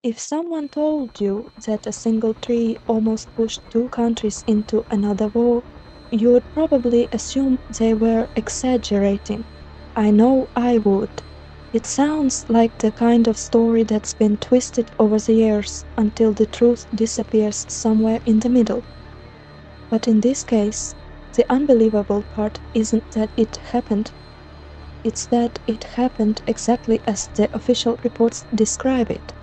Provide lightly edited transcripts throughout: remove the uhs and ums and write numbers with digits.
If someone told you that a single tree almost pushed two countries into another war, you would probably assume they were exaggerating. I know I would. It sounds like the kind of story that's been twisted over the years until the truth disappears somewhere in the middle. But in this case, the unbelievable part isn't that it happened, it's that it happened exactly as the official reports describe it.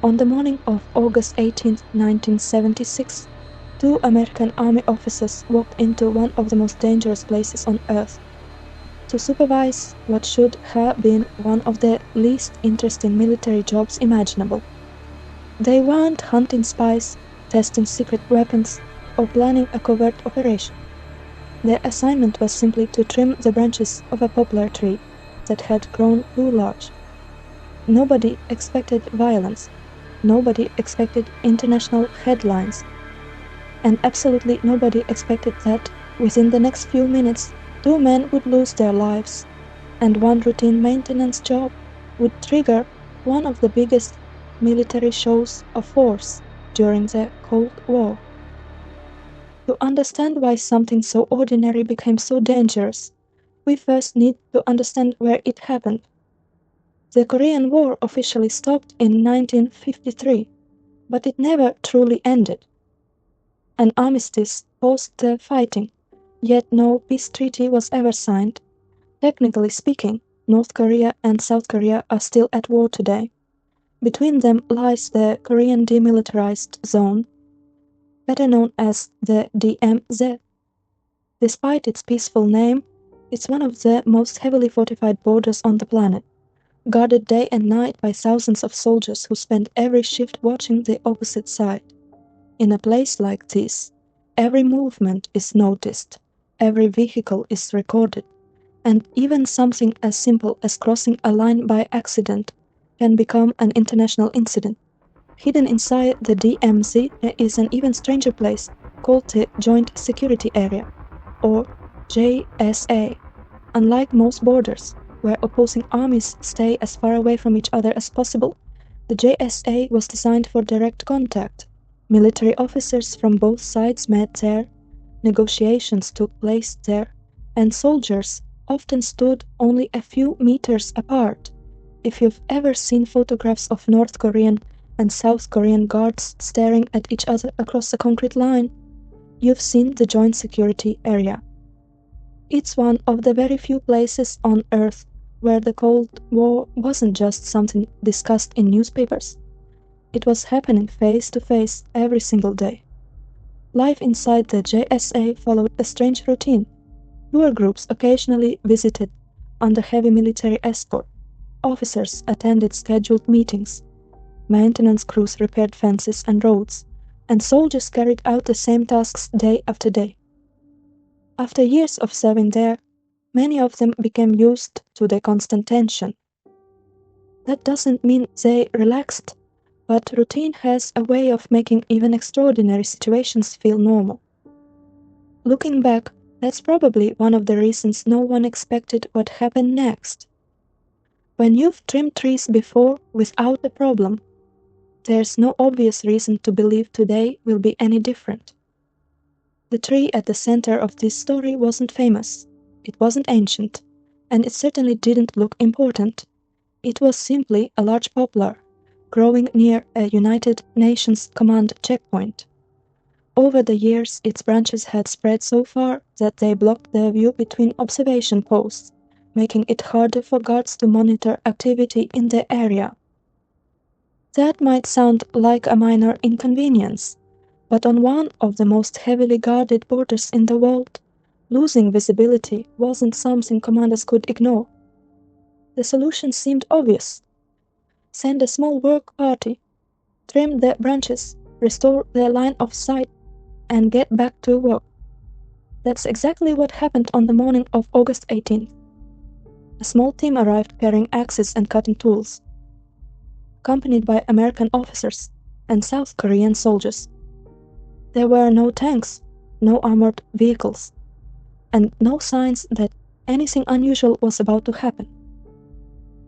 On the morning of August 18, 1976, two American Army officers walked into one of the most dangerous places on Earth to supervise what should have been one of the least interesting military jobs imaginable. They weren't hunting spies, testing secret weapons, or planning a covert operation. Their assignment was simply to trim the branches of a poplar tree that had grown too large. Nobody expected violence. Nobody expected international headlines. And absolutely nobody expected that, within the next few minutes, two men would lose their lives, and one routine maintenance job would trigger one of the biggest military shows of force during the Cold War. To understand why something so ordinary became so dangerous, we first need to understand where it happened. The Korean War officially stopped in 1953, but it never truly ended. An armistice paused the fighting, yet no peace treaty was ever signed. Technically speaking, North Korea and South Korea are still at war today. Between them lies the Korean Demilitarized Zone, better known as the DMZ. Despite its peaceful name, it's one of the most heavily fortified borders on the planet, guarded day and night by thousands of soldiers who spend every shift watching the opposite side. In a place like this, every movement is noticed, every vehicle is recorded, and even something as simple as crossing a line by accident can become an international incident. Hidden inside the DMZ is an even stranger place called the Joint Security Area, or JSA. Unlike most borders, where opposing armies stay as far away from each other as possible, the JSA was designed for direct contact. Military officers from both sides met there, negotiations took place there, and soldiers often stood only a few meters apart. If you've ever seen photographs of North Korean and South Korean guards staring at each other across a concrete line, you've seen the Joint Security Area. It's one of the very few places on Earth where the Cold War wasn't just something discussed in newspapers. It was happening face to face every single day. Life inside the JSA followed a strange routine. Tour groups occasionally visited under heavy military escort. Officers attended scheduled meetings. Maintenance crews repaired fences and roads, and soldiers carried out the same tasks day after day. After years of serving there, many of them became used to the constant tension. That doesn't mean they relaxed, but routine has a way of making even extraordinary situations feel normal. Looking back, that's probably one of the reasons no one expected what happened next. When you've trimmed trees before without a problem, there's no obvious reason to believe today will be any different. The tree at the center of this story wasn't famous, it wasn't ancient, and it certainly didn't look important. It was simply a large poplar, growing near a United Nations command checkpoint. Over the years, its branches had spread so far that they blocked the view between observation posts, making it harder for guards to monitor activity in the area. That might sound like a minor inconvenience, but on one of the most heavily guarded borders in the world, losing visibility wasn't something commanders could ignore. The solution seemed obvious. Send a small work party, trim the branches, restore the line of sight, and get back to work. That's exactly what happened on the morning of August 18th. A small team arrived carrying axes and cutting tools, accompanied by American officers and South Korean soldiers. There were no tanks, no armored vehicles, and no signs that anything unusual was about to happen.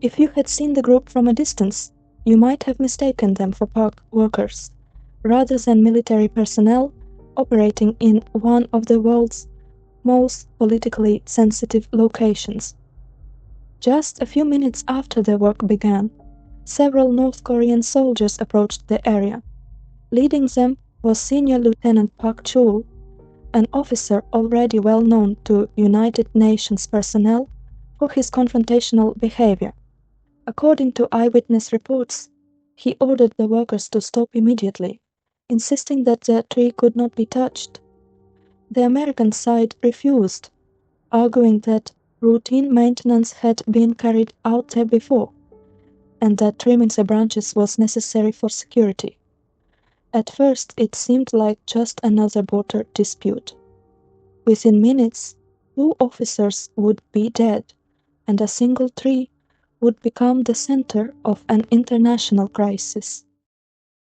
If you had seen the group from a distance, you might have mistaken them for park workers, rather than military personnel operating in one of the world's most politically sensitive locations. Just a few minutes after the work began, several North Korean soldiers approached the area. Leading them was Senior Lieutenant Park Chul, an officer already well known to United Nations personnel for his confrontational behavior. According to eyewitness reports, he ordered the workers to stop immediately, insisting that the tree could not be touched. The American side refused, arguing that routine maintenance had been carried out there before, and that trimming the branches was necessary for security. At first, it seemed like just another border dispute. Within minutes, 2 officers would be dead, and a single tree would become the center of an international crisis.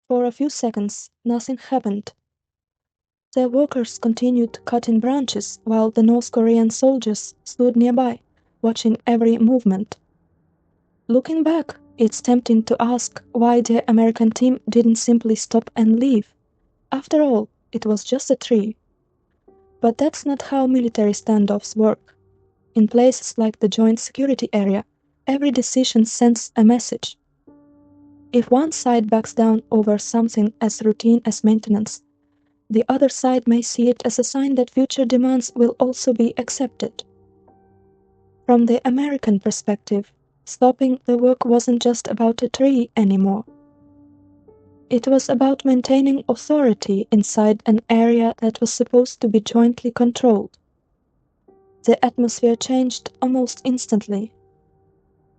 For a few seconds, nothing happened. The workers continued cutting branches while the North Korean soldiers stood nearby, watching every movement. Looking back, it's tempting to ask why the American team didn't simply stop and leave. After all, it was just a tree. But that's not how military standoffs work. In places like the Joint Security Area, every decision sends a message. If one side backs down over something as routine as maintenance, the other side may see it as a sign that future demands will also be accepted. From the American perspective, stopping the work wasn't just about a tree anymore. It was about maintaining authority inside an area that was supposed to be jointly controlled. The atmosphere changed almost instantly.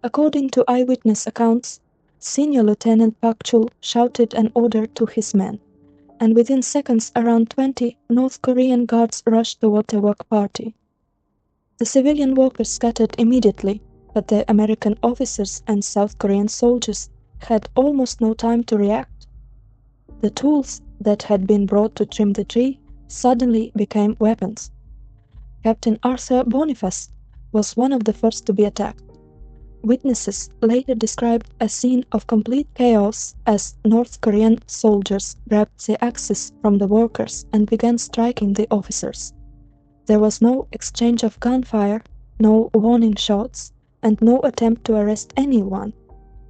According to eyewitness accounts, Senior Lieutenant Park Chul shouted an order to his men, and within seconds around 20 North Korean guards rushed toward the work party. The civilian workers scattered immediately, but the American officers and South Korean soldiers had almost no time to react. The tools that had been brought to trim the tree suddenly became weapons. Captain Arthur Boniface was one of the first to be attacked. Witnesses later described a scene of complete chaos as North Korean soldiers grabbed the axes from the workers and began striking the officers. There was no exchange of gunfire, no warning shots, and no attempt to arrest anyone.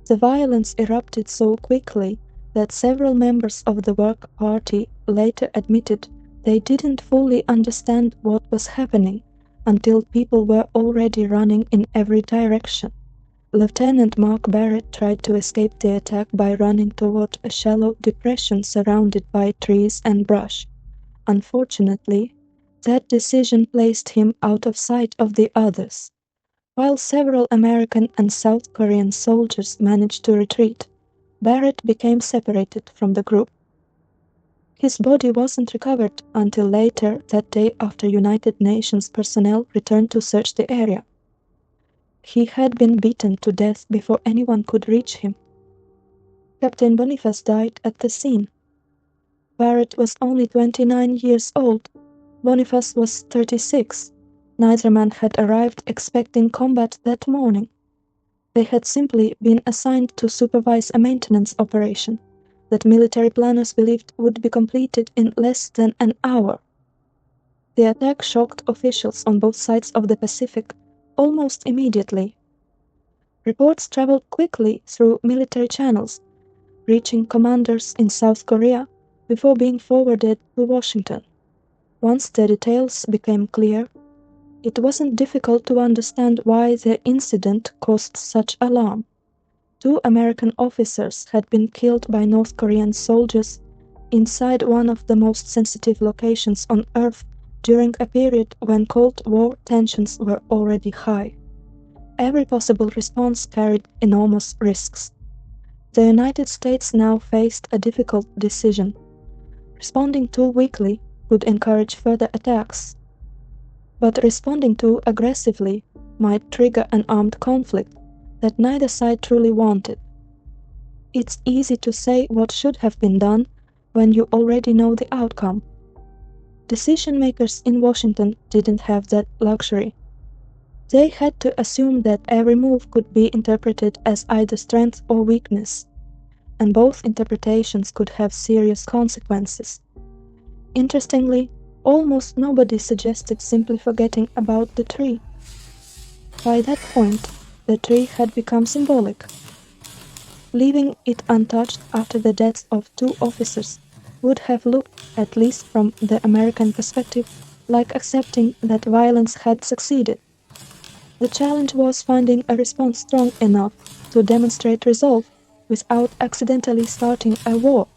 The violence erupted so quickly that several members of the work party later admitted they didn't fully understand what was happening until people were already running in every direction. Lieutenant Mark Barrett tried to escape the attack by running toward a shallow depression surrounded by trees and brush. Unfortunately, that decision placed him out of sight of the others. While several American and South Korean soldiers managed to retreat, Barrett became separated from the group. His body wasn't recovered until later that day after United Nations personnel returned to search the area. He had been beaten to death before anyone could reach him. Captain Boniface died at the scene. Barrett was only 29 years old. Boniface was 36. Neither man had arrived expecting combat that morning. They had simply been assigned to supervise a maintenance operation that military planners believed would be completed in less than an hour. The attack shocked officials on both sides of the Pacific almost immediately. Reports traveled quickly through military channels, reaching commanders in South Korea before being forwarded to Washington. Once the details became clear, it wasn't difficult to understand why the incident caused such alarm. 2 American officers had been killed by North Korean soldiers inside one of the most sensitive locations on Earth during a period when Cold War tensions were already high. Every possible response carried enormous risks. The United States now faced a difficult decision. Responding too weakly would encourage further attacks, but responding too aggressively might trigger an armed conflict that neither side truly wanted. It's easy to say what should have been done when you already know the outcome. Decision makers in Washington didn't have that luxury. They had to assume that every move could be interpreted as either strength or weakness. and both interpretations could have serious consequences. Interestingly, almost nobody suggested simply forgetting about the tree. By that point, the tree had become symbolic. Leaving it untouched after the deaths of two officers would have looked, at least from the American perspective, like accepting that violence had succeeded. The challenge was finding a response strong enough to demonstrate resolve without accidentally starting a war.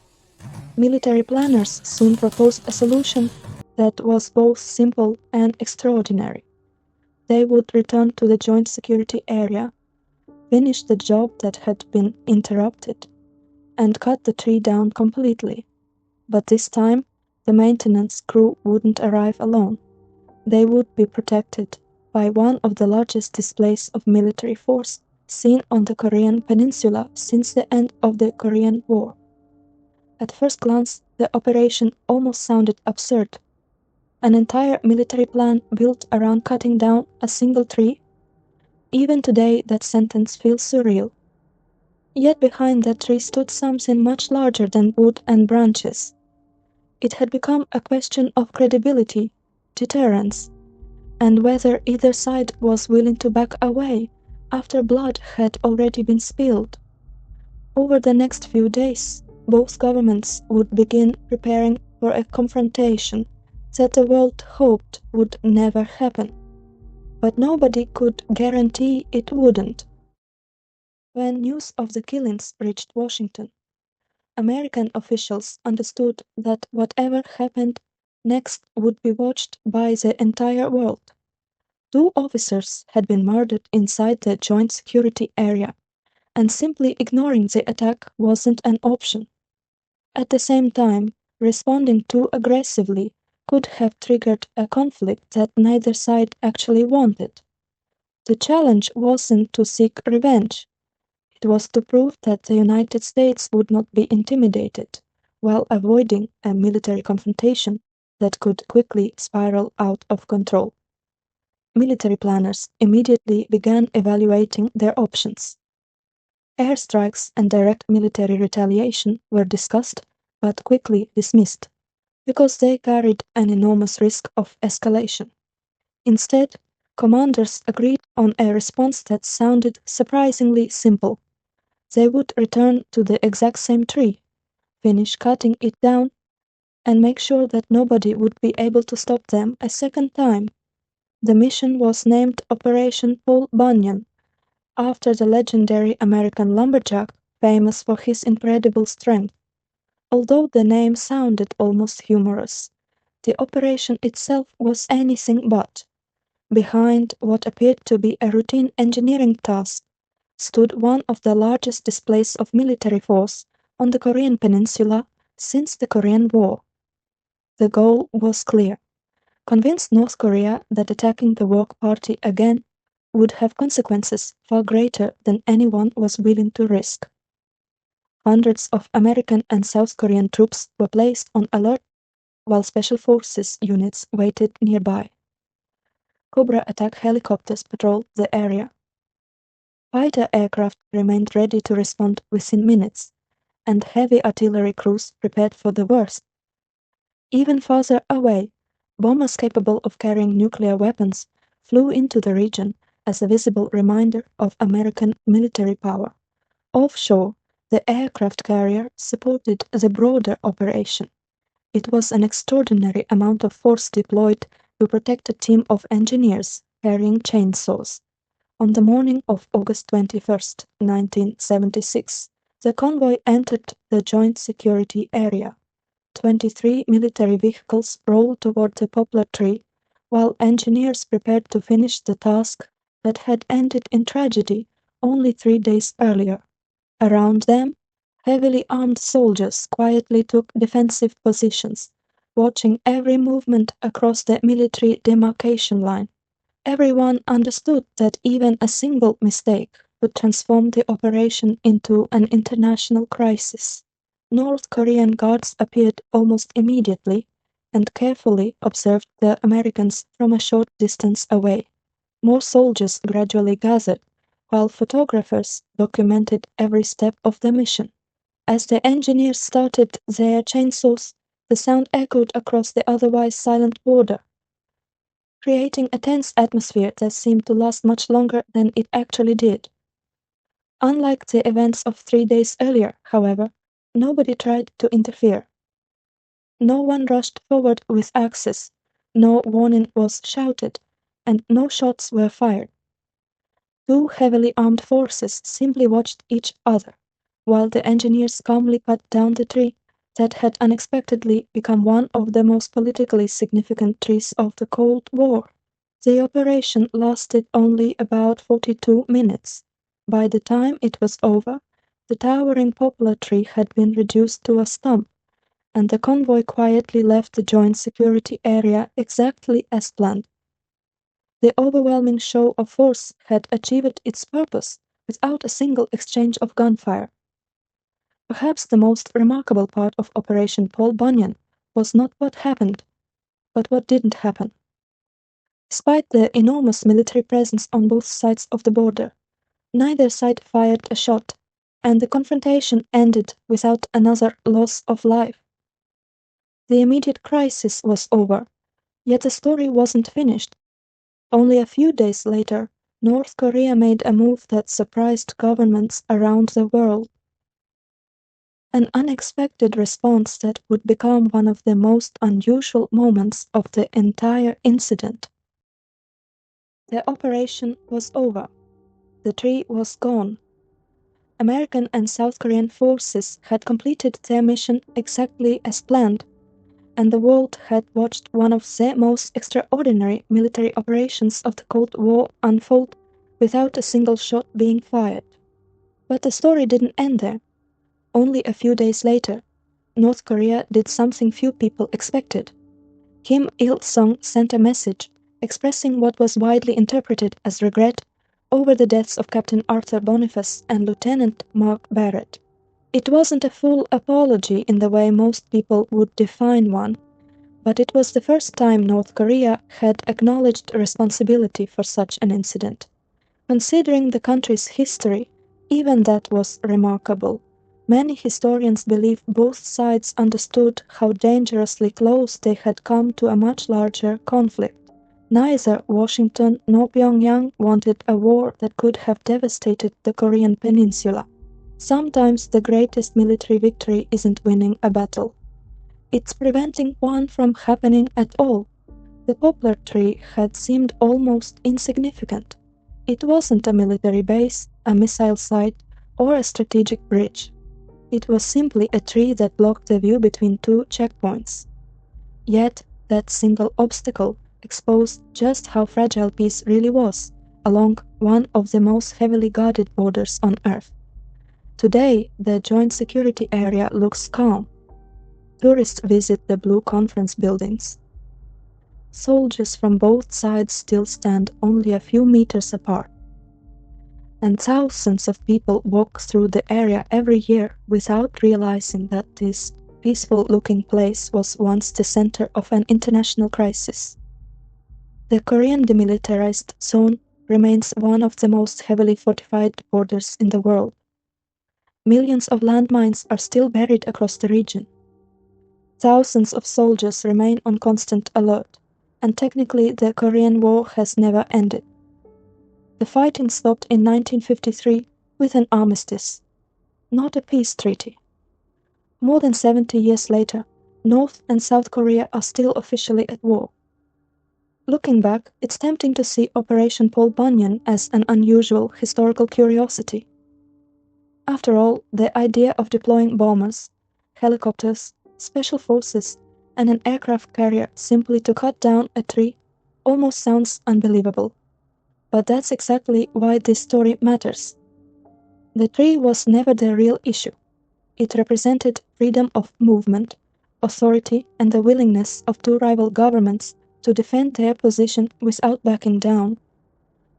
Military planners soon proposed a solution that was both simple and extraordinary. They would return to the joint security area, finish the job that had been interrupted, and cut the tree down completely. But this time, the maintenance crew wouldn't arrive alone. They would be protected by one of the largest displays of military force seen on the Korean peninsula since the end of the Korean War. At first glance, the operation almost sounded absurd. An entire military plan built around cutting down a single tree? Even today, that sentence feels surreal. Yet behind that tree stood something much larger than wood and branches. It had become a question of credibility, deterrence, and whether either side was willing to back away after blood had already been spilled. Over the next few days, both governments would begin preparing for a confrontation that the world hoped would never happen. But nobody could guarantee it wouldn't. When news of the killings reached Washington, American officials understood that whatever happened next would be watched by the entire world. Two officers had been murdered inside the joint security area, and simply ignoring the attack wasn't an option. At the same time, responding too aggressively could have triggered a conflict that neither side actually wanted. The challenge wasn't to seek revenge, it was to prove that the United States would not be intimidated, while avoiding a military confrontation that could quickly spiral out of control. Military planners immediately began evaluating their options. Airstrikes and direct military retaliation were discussed but quickly dismissed, because they carried an enormous risk of escalation. Instead, commanders agreed on a response that sounded surprisingly simple. They would return to the exact same tree, finish cutting it down, and make sure that nobody would be able to stop them a second time. The mission was named Operation Paul Bunyan, after the legendary American lumberjack famous for his incredible strength. Although the name sounded almost humorous, the operation itself was anything but. Behind what appeared to be a routine engineering task stood one of the largest displays of military force on the Korean peninsula since the Korean War. The goal was clear: convince North Korea that attacking the Work Party again would have consequences far greater than anyone was willing to risk. Hundreds of American and South Korean troops were placed on alert while special forces units waited nearby. Cobra attack helicopters patrolled the area. Fighter aircraft remained ready to respond within minutes, and heavy artillery crews prepared for the worst. Even farther away, bombers capable of carrying nuclear weapons flew into the region as a visible reminder of American military power. Offshore, the aircraft carrier supported the broader operation. It was an extraordinary amount of force deployed to protect a team of engineers carrying chainsaws. On the morning of August 21, 1976, the convoy entered the joint security area. 23 military vehicles rolled toward the poplar tree, while engineers prepared to finish the task that had ended in tragedy only 3 days earlier. Around them, heavily armed soldiers quietly took defensive positions, watching every movement across the military demarcation line. Everyone understood that even a single mistake would transform the operation into an international crisis. North Korean guards appeared almost immediately and carefully observed the Americans from a short distance away. More soldiers gradually gathered, while photographers documented every step of the mission. As the engineers started their chainsaws, the sound echoed across the otherwise silent border, creating a tense atmosphere that seemed to last much longer than it actually did. Unlike the events of 3 days earlier, however, nobody tried to interfere. No one rushed forward with axes, no warning was shouted, and no shots were fired. Two heavily armed forces simply watched each other, while the engineers calmly cut down the tree that had unexpectedly become one of the most politically significant trees of the Cold War. The operation lasted only about 42 minutes. By the time it was over, the towering poplar tree had been reduced to a stump, and the convoy quietly left the joint security area exactly as planned. The overwhelming show of force had achieved its purpose without a single exchange of gunfire. Perhaps the most remarkable part of Operation Paul Bunyan was not what happened, but what didn't happen. Despite the enormous military presence on both sides of the border, neither side fired a shot, and the confrontation ended without another loss of life. The immediate crisis was over, yet the story wasn't finished. Only a few days later, North Korea made a move that surprised governments around the world. An unexpected response that would become one of the most unusual moments of the entire incident. The operation was over. The tree was gone. American and South Korean forces had completed their mission exactly as planned, and the world had watched one of the most extraordinary military operations of the Cold War unfold without a single shot being fired. But the story didn't end there. Only a few days later, North Korea did something few people expected. Kim Il-sung sent a message expressing what was widely interpreted as regret over the deaths of Captain Arthur Boniface and Lieutenant Mark Barrett. It wasn't a full apology in the way most people would define one, but it was the first time North Korea had acknowledged responsibility for such an incident. Considering the country's history, even that was remarkable. Many historians believe both sides understood how dangerously close they had come to a much larger conflict. Neither Washington nor Pyongyang wanted a war that could have devastated the Korean peninsula. Sometimes the greatest military victory isn't winning a battle. It's preventing one from happening at all. The poplar tree had seemed almost insignificant. It wasn't a military base, a missile site, or a strategic bridge. It was simply a tree that blocked the view between two checkpoints. Yet, that single obstacle exposed just how fragile peace really was along one of the most heavily guarded borders on Earth. Today, the joint security area looks calm. Tourists visit the blue conference buildings. Soldiers from both sides still stand only a few meters apart. And thousands of people walk through the area every year without realizing that this peaceful-looking place was once the center of an international crisis. The Korean Demilitarized Zone remains one of the most heavily fortified borders in the world. Millions of landmines are still buried across the region. Thousands of soldiers remain on constant alert, and technically the Korean War has never ended. The fighting stopped in 1953 with an armistice, not a peace treaty. More than 70 years later, North and South Korea are still officially at war. Looking back, it's tempting to see Operation Paul Bunyan as an unusual historical curiosity. After all, the idea of deploying bombers, helicopters, special forces, and an aircraft carrier simply to cut down a tree almost sounds unbelievable. But that's exactly why this story matters. The tree was never the real issue. It represented freedom of movement, authority, and the willingness of two rival governments to defend their position without backing down.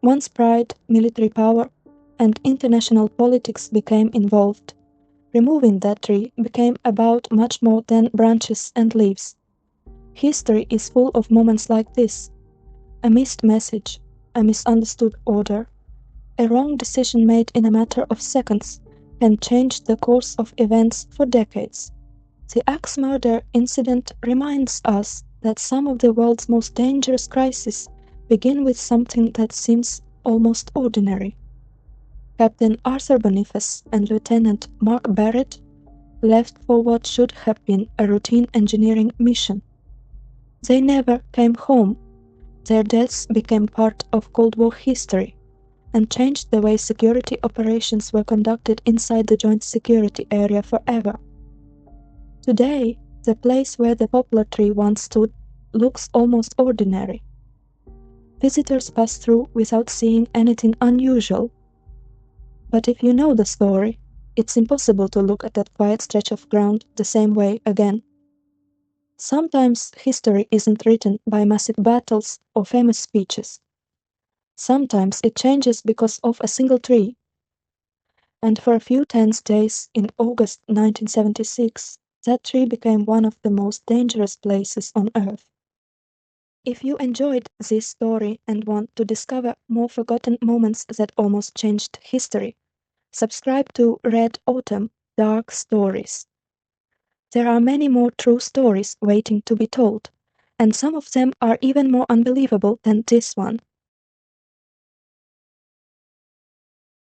Once pride, military power, and international politics became involved, removing that tree became about much more than branches and leaves. History is full of moments like this. A missed message, a misunderstood order, a wrong decision made in a matter of seconds can change the course of events for decades. The axe murder incident reminds us that some of the world's most dangerous crises begin with something that seems almost ordinary. Captain Arthur Boniface and Lieutenant Mark Barrett left for what should have been a routine engineering mission. They never came home. Their deaths became part of Cold War history and changed the way security operations were conducted inside the Joint Security Area forever. Today, the place where the poplar tree once stood looks almost ordinary. Visitors pass through without seeing anything unusual. But if you know the story, it's impossible to look at that quiet stretch of ground the same way again. Sometimes history isn't written by massive battles or famous speeches. Sometimes it changes because of a single tree. And for a few tense days in August 1976, that tree became one of the most dangerous places on Earth. If you enjoyed this story and want to discover more forgotten moments that almost changed history, subscribe to Red Autumn Dark Stories. There are many more true stories waiting to be told, and some of them are even more unbelievable than this one.